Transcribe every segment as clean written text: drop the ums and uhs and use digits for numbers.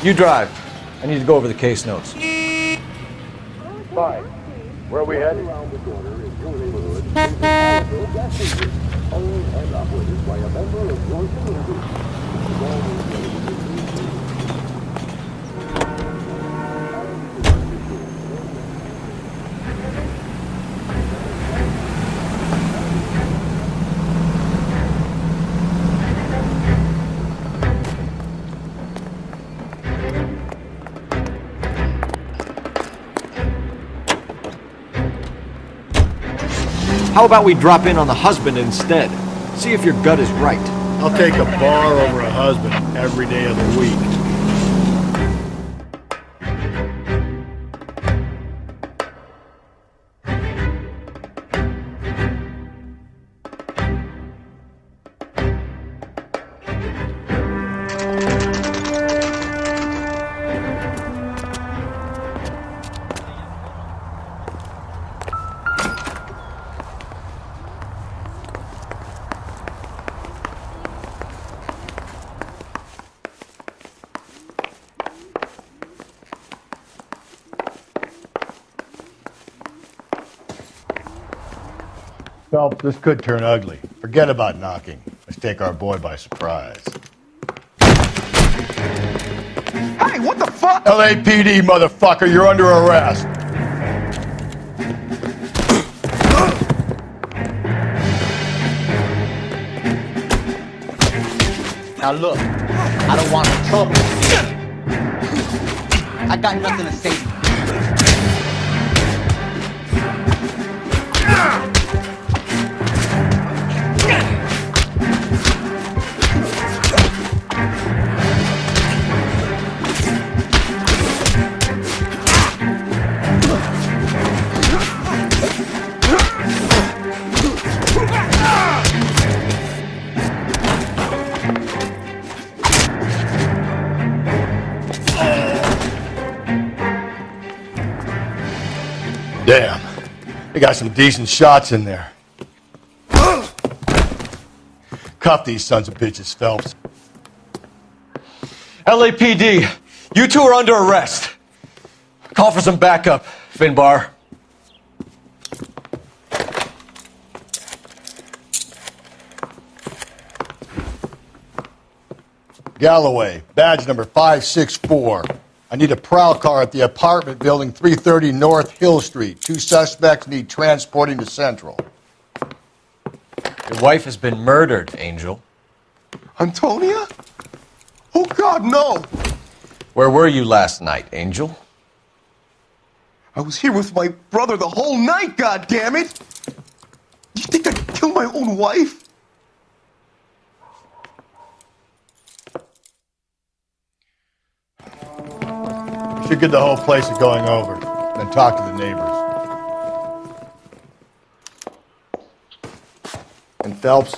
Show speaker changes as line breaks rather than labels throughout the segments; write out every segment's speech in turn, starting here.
You drive. I need to go over the case notes.
Fine. Where are we headed? Around the corner is your neighborhood. Owned and operated by a member of your community.
How about we drop in on the husband instead? See if your gut is right.
I'll take a bar over a husband every day of the week. Phelps, this could turn ugly. Forget about knocking. Let's take our boy by surprise.
Hey, what the fuck?
LAPD, motherfucker, you're under arrest.
Now look, I don't want no trouble. I got nothing to say to you.
Damn, they got some decent shots in there. Cuff these sons of bitches, Phelps.
LAPD, you two are under arrest. Call for some backup, Finbar.
Galloway, badge number 564. I need a prowl car at the apartment building 330 North Hill Street. 2 suspects need transporting to Central.
Your wife has been murdered, Angel.
Antonia? Oh God, no!
Where were you last night, Angel?
I was here with my brother the whole night, God damn it! You think I'd kill my own wife?
Should get the whole place a going over, then talk to the neighbors. And Phelps,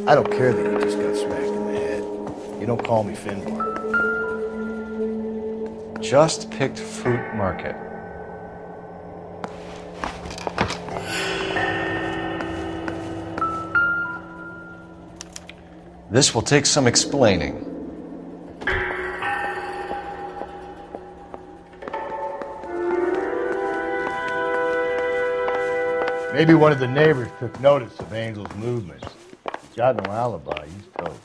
I don't care that you just got smacked in the head. You don't call me Finbar.
Just picked Fruit Market. This will take some explaining.
Maybe one of the neighbors took notice of Angel's movements. He's got no alibi. He's toast.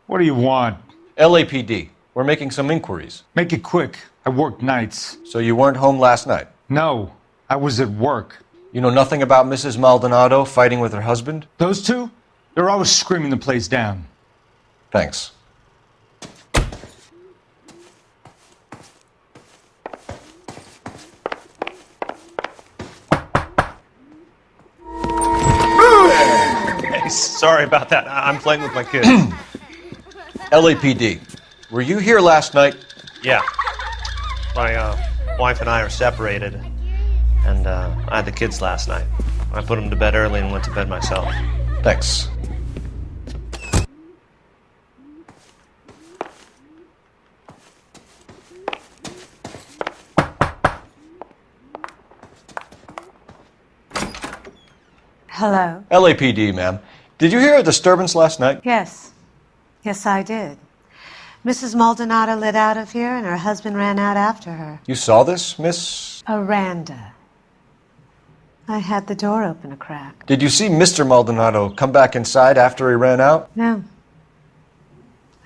What do you want?
LAPD, we're making some inquiries.
Make it quick. I work nights.
So you weren't home last night?
No, I was at work.
You know nothing about Mrs. Maldonado fighting with her husband?
Those two? They're always screaming the place down.
Thanks.
Sorry about that. I'm playing with my kids.
LAPD, were you here last night?
Yeah. My wife and I are separated, and I had the kids last night. I put them to bed early and went to bed myself.
Thanks.
Hello.
LAPD, ma'am. Did you hear a disturbance last night?
Yes. Yes, I did. Mrs. Maldonado lit out of here, and her husband ran out after her.
You saw this, Miss?
Aranda. I had the door open a crack.
Did you see Mr. Maldonado come back inside after he ran out?
No.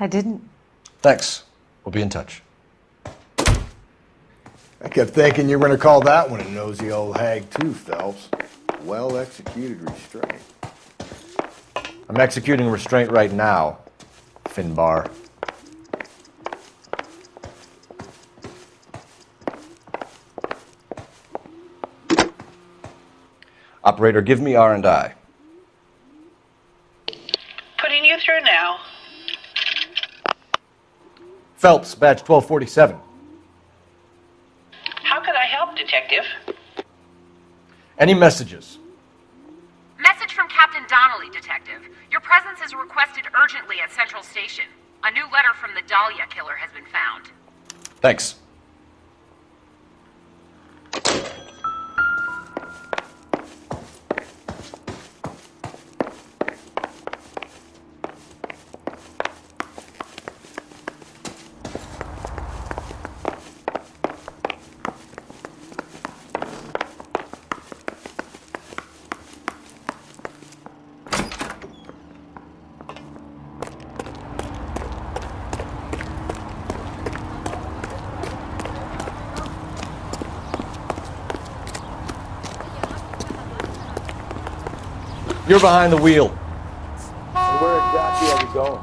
I didn't.
Thanks. We'll be in touch.
I kept thinking you were going to call that one a nosy old hag too, Phelps. Well-executed restraint.
I'm executing restraint right now, Finbar. Operator, give me R&I.
Putting you through now.
Phelps, badge 1247.
How could I help, Detective?
Any messages?
Message from Captain Donnelly, Detective. Your presence is requested urgently at Central Station. A new letter from the Dahlia killer has been found.
Thanks. You're behind the wheel.
Where exactly are we going?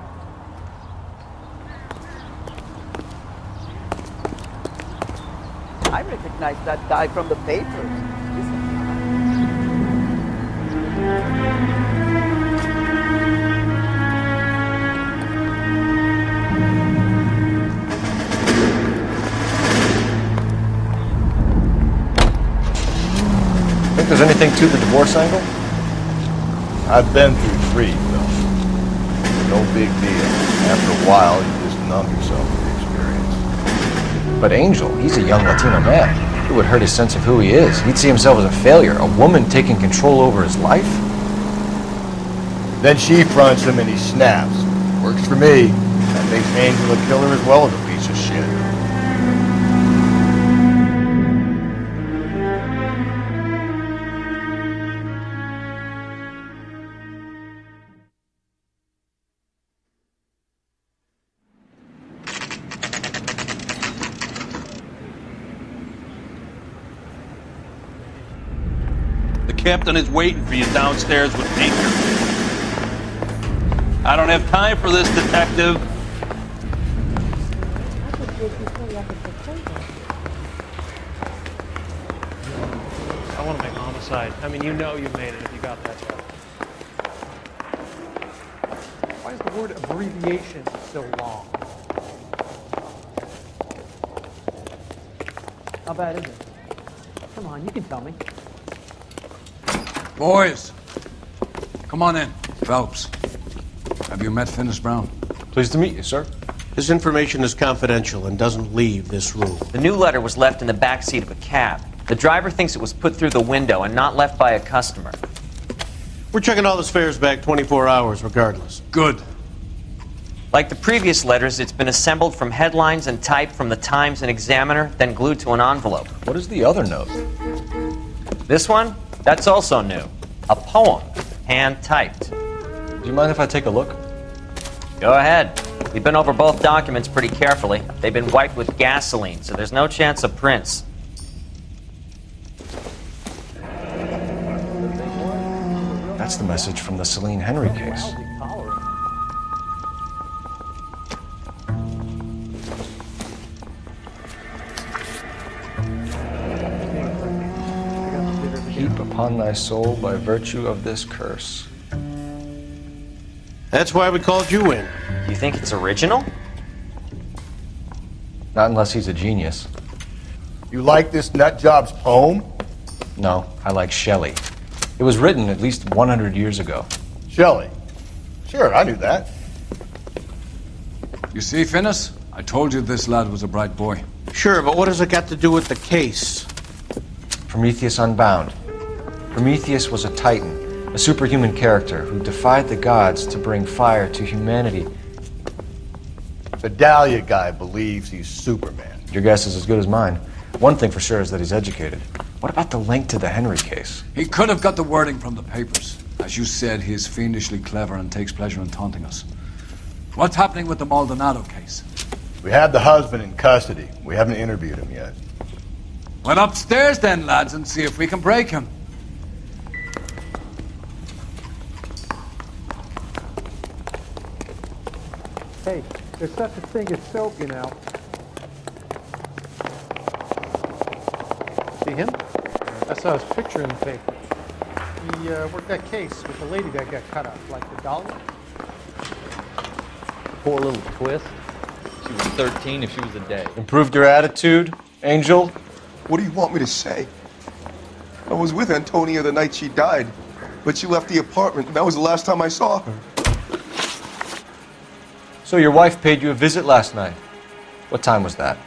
I recognize that guy from the papers.
Think there's anything to the divorce angle?
I've been through 3, Phelps. No big deal. After a while, you just numb yourself with the experience.
But Angel, he's a young Latino man. It would hurt his sense of who he is. He'd see himself as a failure. A woman taking control over his life?
Then she fronts him and he snaps. Works for me. That makes Angel a killer as well as a piece of shit.
The captain is waiting for you downstairs with anchor. I don't have time for this, detective.
I want to make homicide. I mean, you know you made it if you got that job.
Why is the word abbreviation so long? How bad is it? Come on, you can tell me.
Boys, come on in. Phelps, have you met Finis Brown?
Pleased to meet you, sir.
This information is confidential and doesn't leave this room.
The new letter was left in the back seat of a cab. The driver thinks it was put through the window and not left by a customer.
We're checking all the fares back 24 hours regardless.
Good.
Like the previous letters, it's been assembled from headlines and typed from the Times and Examiner, then glued to an envelope.
What is the other note?
This one? That's also new. A poem, hand-typed.
Do you mind if I take a look?
Go ahead. We've been over both documents pretty carefully. They've been wiped with gasoline, so there's no chance of prints.
That's the message from the Celine Henry case. Heap upon thy soul by virtue of this curse.
That's why we called you in.
You think it's original?
Not unless he's a genius.
You like this nutjob's poem?
No, I like Shelley. It was written at least 100 years ago.
Shelley. Sure, I knew that.
You see, Finis? I told you this lad was a bright boy.
Sure, but what has it got to do with the case?
Prometheus Unbound. Prometheus was a titan. A superhuman character who defied the gods to bring fire to humanity.
The Dahlia guy believes he's Superman.
Your guess is as good as mine. One thing for sure is that he's educated. What about the link to the Henry case?
He could have got the wording from the papers. As you said, he's fiendishly clever and takes pleasure in taunting us. What's happening with the Maldonado case?
We have the husband in custody. We haven't interviewed him yet.
Well, upstairs then, lads, and see if we can break him.
Hey, there's such a thing as soap, you know. See him? I saw his picture in the paper. He worked that case with the lady that got cut up, like the Dahlia.
Poor little twist. She was 13 if she was a day.
Improved your attitude, Angel?
What do you want me to say? I was with Antonia the night she died, but she left the apartment, and that was the last time I saw her.
So your wife paid you a visit last night. What time was that?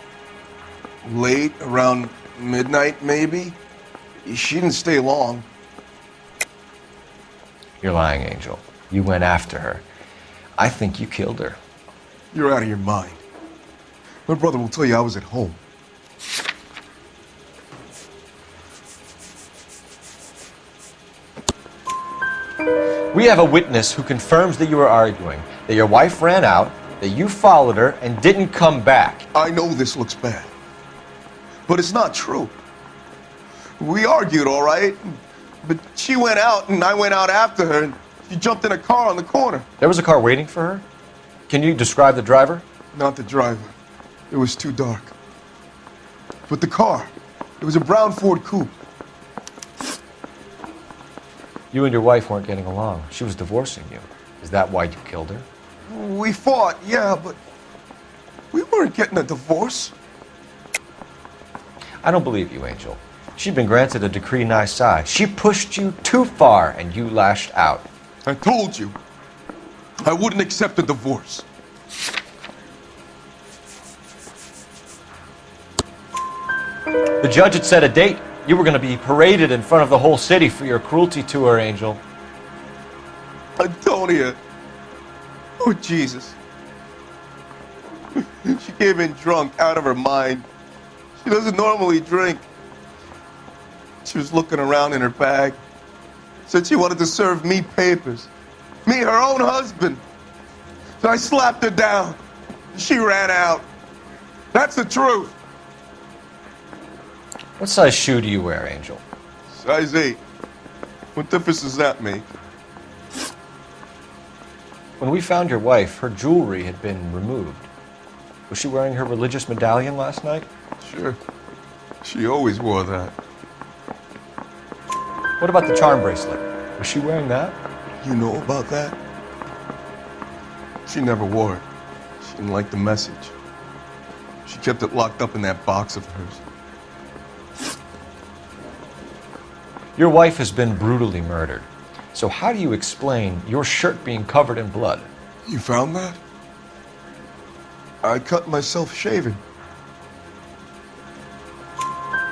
Late, around midnight, maybe. She didn't stay long.
You're lying, Angel. You went after her. I think you killed her.
You're out of your mind. My brother will tell you I was at home.
We have a witness who confirms that you were arguing, that your wife ran out, that you followed her, and didn't come back.
I know this looks bad, but it's not true. We argued, all right, but she went out and I went out after her, and she jumped in a car on the corner.
There was a car waiting for her? Can you describe the driver?
Not the driver. It was too dark. But the car, it was a brown Ford Coupe.
You and your wife weren't getting along. She was divorcing you. Is that why you killed her?
We fought, yeah, but we weren't getting a divorce.
I don't believe you, Angel. She'd been granted a decree nisi. She pushed you too far, and you lashed out.
I told you, I wouldn't accept a divorce.
The judge had set a date. You were going to be paraded in front of the whole city for your cruelty to her, Angel.
Antonia. Oh, Jesus. She came in drunk, out of her mind. She doesn't normally drink. She was looking around in her bag. Said she wanted to serve me papers. Me, her own husband. So I slapped her down. She ran out. That's the truth.
What size shoe do you wear, Angel?
Size 8. What difference does that make?
When we found your wife, her jewelry had been removed. Was she wearing her religious medallion last night?
Sure. She always wore that.
What about the charm bracelet? Was she wearing that?
You know about that? She never wore it. She didn't like the message. She kept it locked up in that box of hers.
Your wife has been brutally murdered. So how do you explain your shirt being covered in blood?
You found that? I cut myself shaving.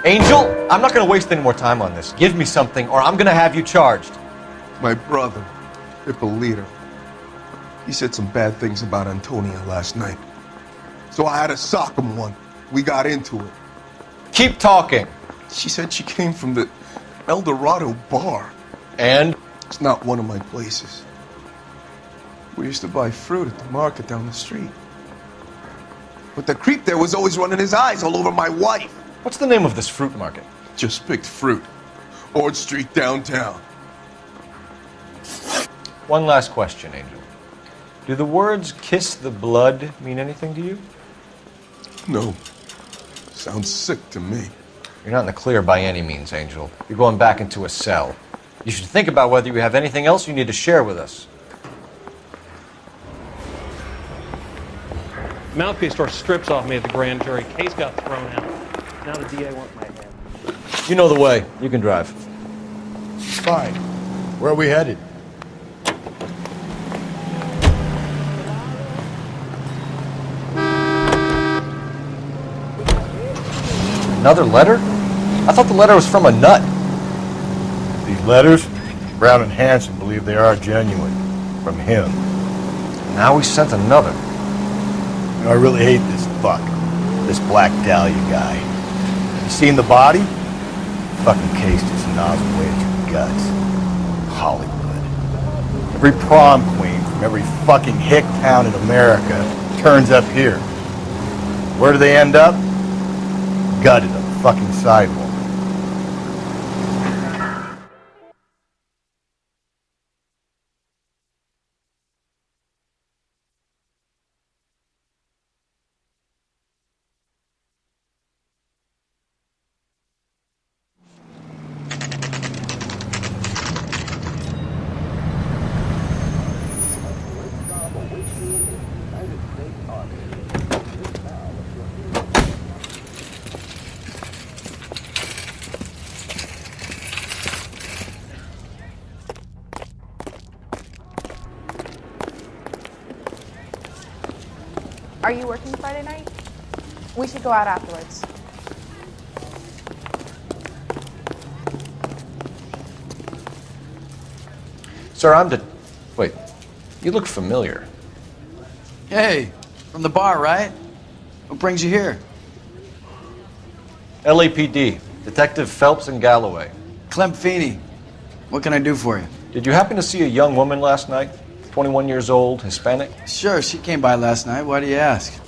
Angel, I'm not going to waste any more time on this. Give me something or I'm going to have you charged.
My brother, Ippolito, he said some bad things about Antonia last night. So I had to sock him one. We got into it.
Keep talking.
She said she came from the El Dorado bar.
And?
It's not one of my places. We used to buy fruit at the market down the street. But the creep there was always running his eyes all over my wife.
What's the name of this fruit market?
Just picked fruit. Ord Street downtown.
One last question, Angel. Do the words kiss the blood mean anything to you?
No. Sounds sick to me.
You're not in the clear by any means, Angel. You're going back into a cell. You should think about whether you have anything else you need to share with us.
Mouthpiece store strips off me at the grand jury. Case got thrown out. Now the DA wants my head.
You know the way. You can drive.
Fine. Where are we headed?
Another letter? I thought the letter was from a nut.
These letters? Brown and Hanson believe they are genuine. From him.
Now we sent another.
You know, I really hate this fuck. This Black Dahlia guy. You seen the body? Fucking case just nozzled away at your guts. Hollywood. Every prom queen from every fucking hick town in America turns up here. Where do they end up? Gutted on the fucking sidewalk.
Are you working Friday night? We should go out afterwards.
Sir, Wait, you look familiar.
Hey, from the bar, right? What brings you here?
LAPD, Detective Phelps and Galloway.
Clem Feeney. What can I do for you?
Did you happen to see a young woman last night? 21 years old, Hispanic?
Sure, she came by last night. Why do you ask?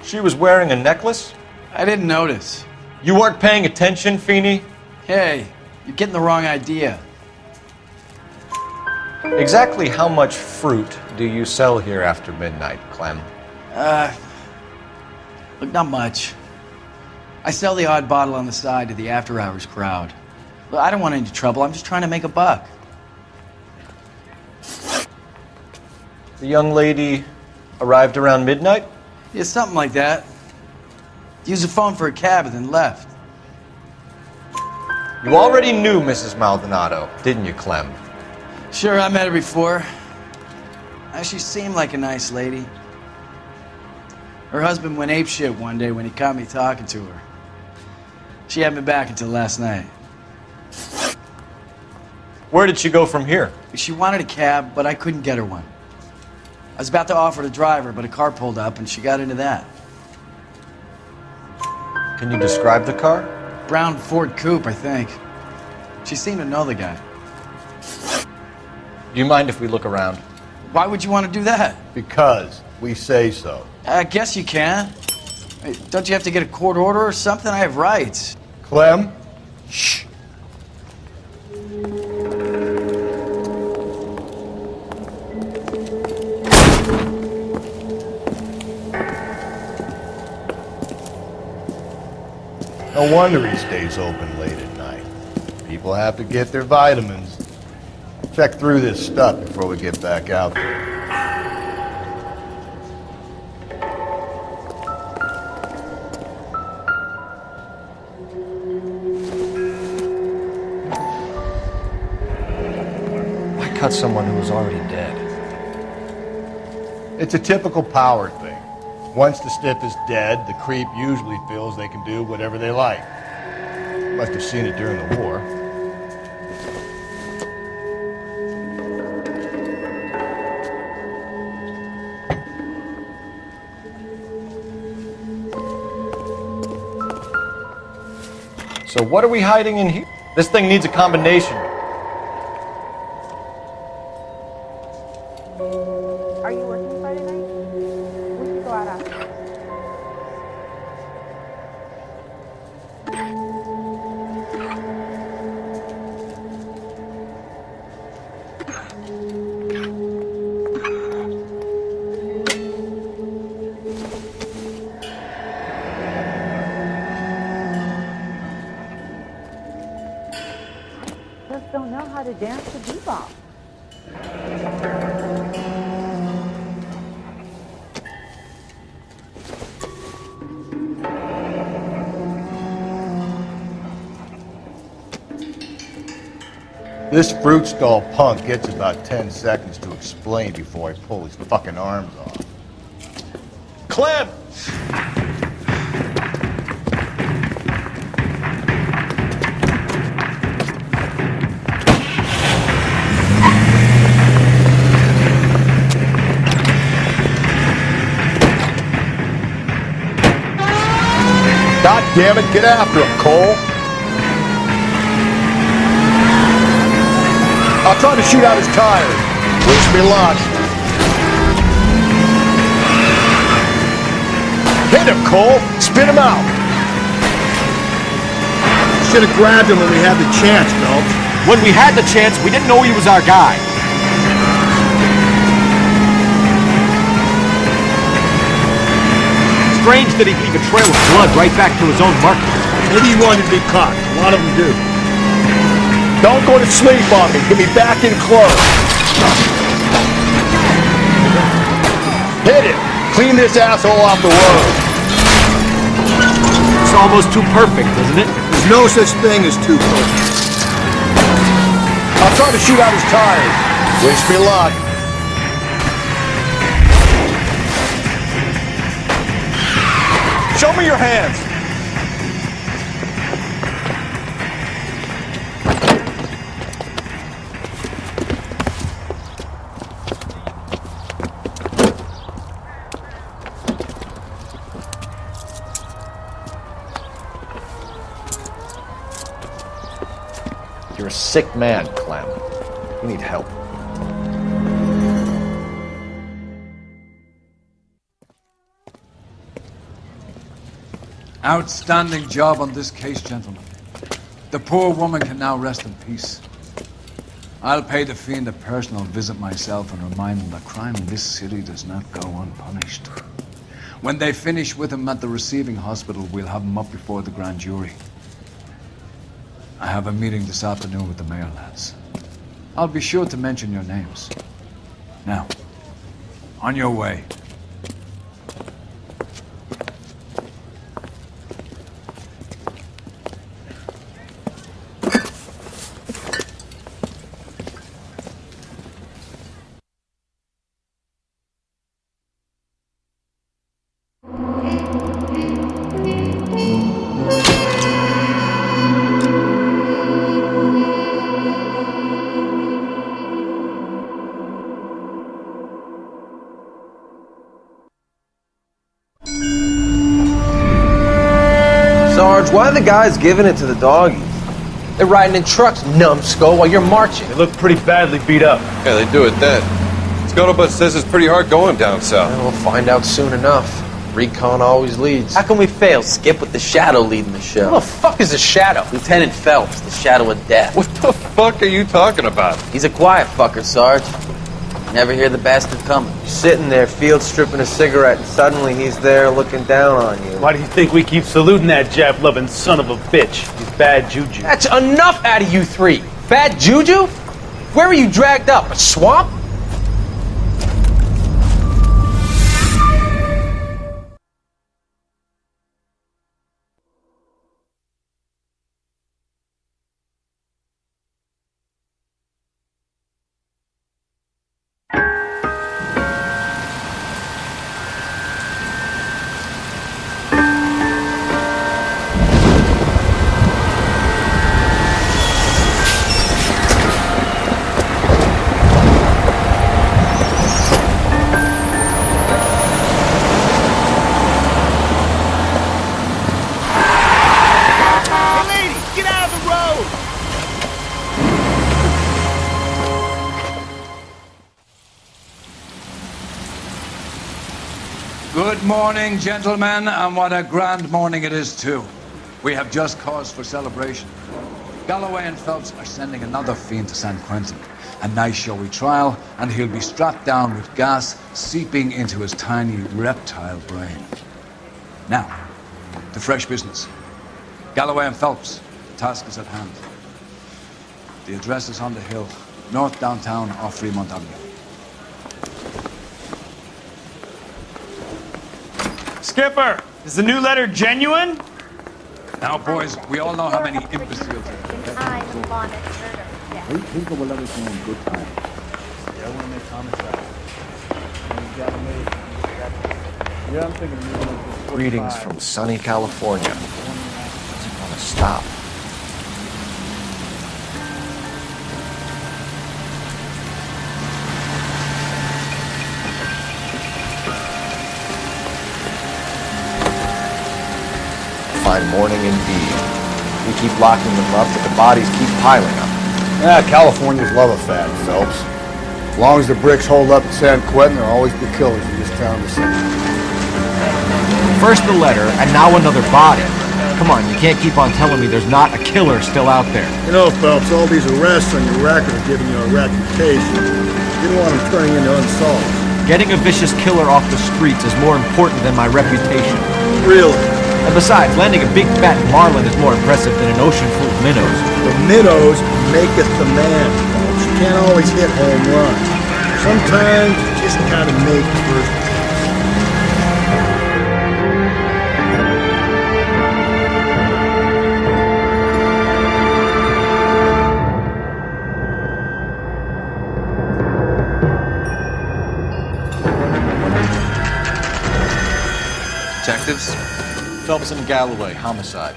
She was wearing a necklace?
I didn't notice.
You weren't paying attention, Feeney?
Hey, you're getting the wrong idea.
Exactly how much fruit do you sell here after midnight, Clem?
Look, not much. I sell the odd bottle on the side to the after-hours crowd. Look, I don't want any trouble. I'm just trying to make a buck.
The young lady arrived around midnight?
Yeah, something like that. Used the phone for a cab and then left.
You already knew Mrs. Maldonado, didn't you, Clem?
Sure, I met her before. She seemed like a nice lady. Her husband went apeshit one day when he caught me talking to her. She had me back until last night.
Where did she go from here?
She wanted a cab, but I couldn't get her one. I was about to offer to drive her, but a car pulled up and she got into that.
Can you describe the car?
Brown Ford Coupe, I think. She seemed to know the guy.
Do you mind if we look around?
Why would you want to do that?
Because we say so.
I guess you can. Hey, don't you have to get a court order or something? I have rights.
Clem? Shh. No wonder he stays open late at night. People have to get their vitamins. Check through this stuff before we get back out there.
Why cut someone who was already dead?
It's a typical power thing. Once the stiff is dead, the creep usually feels they can do whatever they like. Must have seen it during the war.
So what are we hiding in here? This thing needs a combination.
Are you working Friday night? We should go out afterwards. Just don't know how to dance the bebop.
This fruit stall punk gets about 10 seconds to explain before I pull his fucking arms off.
Clem!
damn it, get after him, Cole. I'll try to shoot out his tires. Wish me luck. Hit him, Cole. Spin him out. Should have grabbed him when we had the chance, Phelps.
When we had the chance, we didn't know he was our guy. Strange that he'd leave a trail of blood right back to his own market.
Maybe he wanted to be caught. A lot of them do. Don't go to sleep on me. Get me back in close. Hit it. Clean this asshole off the road.
It's almost too perfect, isn't it?
There's no such thing as too perfect. I'll try to shoot out his tires. Wish me luck. Show me your hands.
You're a sick man, Clem. You need help.
Outstanding job on this case, gentlemen. The poor woman can now rest in peace. I'll pay the fiend a personal visit myself and remind him that crime in this city does not go unpunished. When they finish with him at the receiving hospital, we'll have him up before the grand jury. I have a meeting this afternoon with the mayor, lads. I'll be sure to mention your names. Now, on your way.
Sarge, why are the guys giving it to the doggies? They're riding in trucks, numbskull, while you're marching.
They look pretty badly beat up.
Yeah, they do at that. Scuttlebutt says it's pretty hard going down south.
Well, we'll find out soon enough. Recon always leads. How can we fail? Skip with the Shadow leading the show. Who the fuck is the Shadow? Lieutenant Phelps, the Shadow of Death.
What the fuck are you talking about?
He's a quiet fucker, Sarge. Never hear the bastard coming. You're sitting there, field stripping a cigarette, and suddenly he's there looking down on you.
Why do you think we keep saluting that Jap-loving son of a bitch? He's bad juju.
That's enough out of you three. Bad juju? Where were you dragged up? A swamp?
Good morning, gentlemen, and what a grand morning it is, too. We have just cause for celebration. Galloway and Phelps are sending another fiend to San Quentin. A nice showy trial, and he'll be strapped down with gas seeping into his tiny reptile brain. Now, to fresh business. Galloway and Phelps, the task is at hand. The address is on the hill, north downtown off Fremont Avenue.
Skipper, is the new letter genuine?
Now, boys, we all know how many imbeciles are.
People will let us know in good time.
Yeah, I want to make comments about it. Yeah, I'm thinking.
Greetings from sunny California. Doesn't want to stop. fine morning indeed. We keep locking them up, but the bodies keep piling up.
Yeah, Californians love a fad, Phelps. As long as the bricks hold up in San Quentin, there'll always be killers in this town to see.
First the letter, and now another body. Come on, you can't keep on telling me there's not a killer still out there.
You know, Phelps, all these arrests on your record are giving you a reputation. You don't want them turning into unsolved.
Getting a vicious killer off the streets is more important than my reputation.
Really?
And besides, landing a big fat marlin is more impressive than an ocean full of minnows.
The minnows maketh the man, Phelps. You can't always hit home runs. Sometimes you just gotta make first.
Detectives?
Phelps and Galloway, homicide.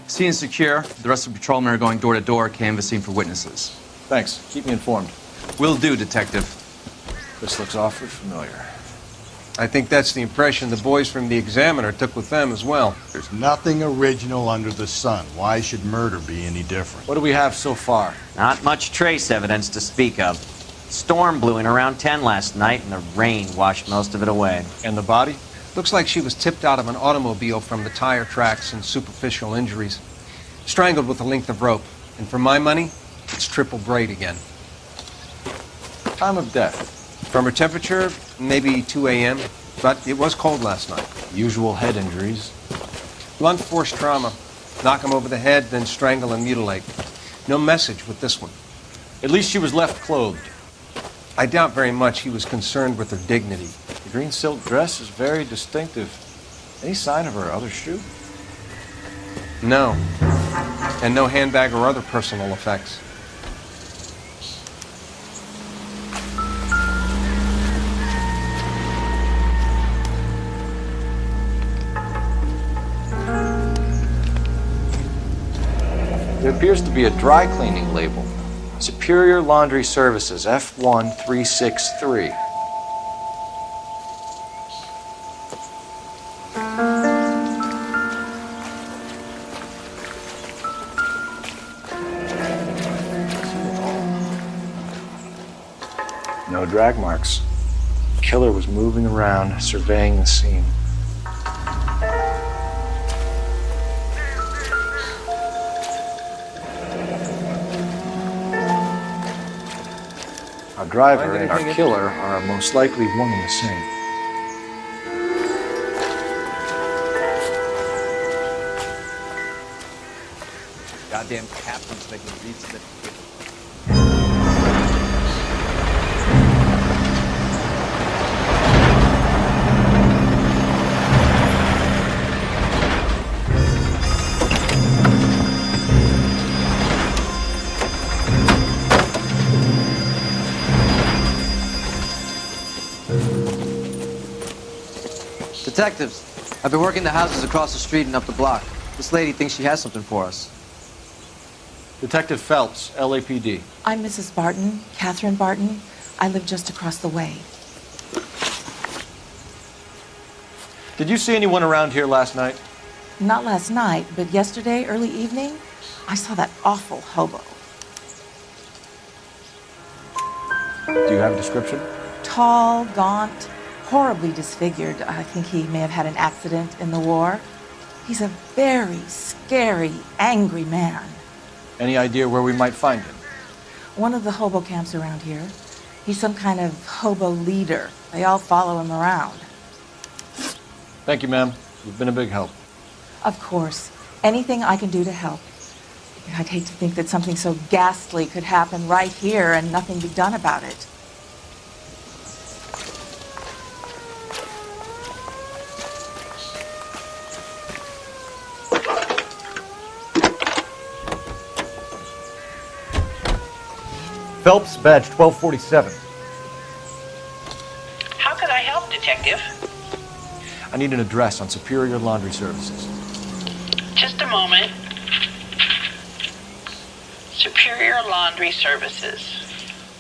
Scene is secure. The rest of the patrolmen are going door to door, canvassing for witnesses.
Thanks. Keep me informed.
Will do, Detective.
This looks awfully familiar.
I think that's the impression the boys from the Examiner took with them as well.
There's nothing original under the sun. Why should murder be any different?
What do we have so far?
Not much trace evidence to speak of. Storm blew in around 10 last night, and the rain washed most of it away.
And the body? Looks like she was tipped out of an automobile from the tire tracks and superficial injuries. Strangled with a length of rope. And for my money, it's triple braid again.
Time of death.
From her temperature, maybe 2 a.m., but it was cold last night.
Usual head injuries.
Blunt force trauma. Knock him over the head, then strangle and mutilate. No message with this one.
At least she was left clothed.
I doubt very much he was concerned with her dignity.
The green silk dress is very distinctive. Any sign of her other shoe?
No. And no handbag or other personal effects.
There appears to be a dry cleaning label. Superior Laundry Services, F1363. No drag marks. The killer was moving around, surveying the scene. Our driver and our killer are most likely one and the same.
Goddamn captain's making me read certificate.
Detectives, I've been working the houses across the street and up the block. This lady thinks she has something for us.
Detective Phelps, LAPD.
I'm Mrs. Barton, Catherine Barton. I live just across the way.
Did you see anyone around here last night?
Not last night, but yesterday, early evening, I saw that awful hobo.
Do you have a description?
Tall, gaunt, horribly disfigured. I think he may have had an accident in the war. He's a very scary, angry man.
Any idea where we might find him?
One of the hobo camps around here. He's some kind of hobo leader. They all follow him around.
Thank you, ma'am. You've been a big help.
Of course. Anything I can do to help. I'd hate to think that something so ghastly could happen right here and nothing be done about it.
Phelps, badge 1247.
How can I help, Detective?
I need an address on Superior Laundry Services.
Just a moment. Superior Laundry Services,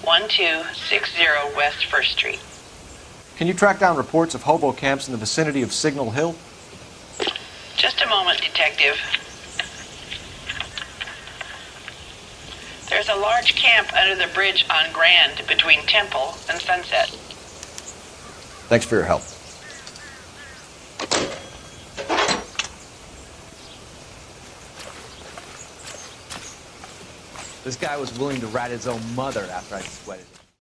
1260 West 1st Street.
Can you track down reports of hobo camps in the vicinity of Signal Hill?
Just a moment, Detective. There's a large camp under the bridge on Grand between Temple and Sunset.
Thanks for your help.
This guy was willing to rat his own mother after I sweated it.